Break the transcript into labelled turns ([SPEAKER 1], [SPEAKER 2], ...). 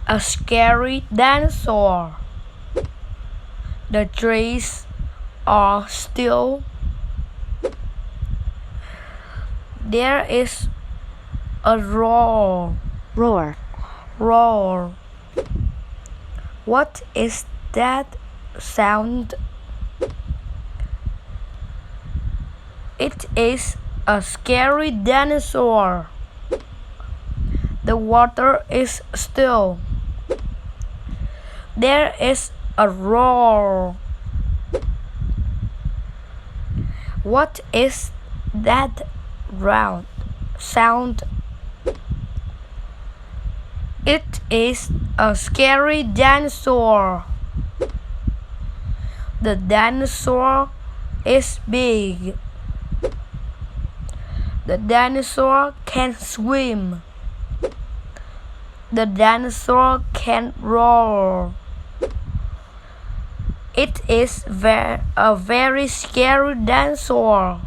[SPEAKER 1] a scary dinosaur. The trees are still. There is a roar. Roar. What is that sound? It is a scary dinosaur. The water is still. There is a roar. What is that round sound? It is a scary dinosaur. The dinosaur is big. The dinosaur can swim. The dinosaur can roar. It is a very scary dinosaur.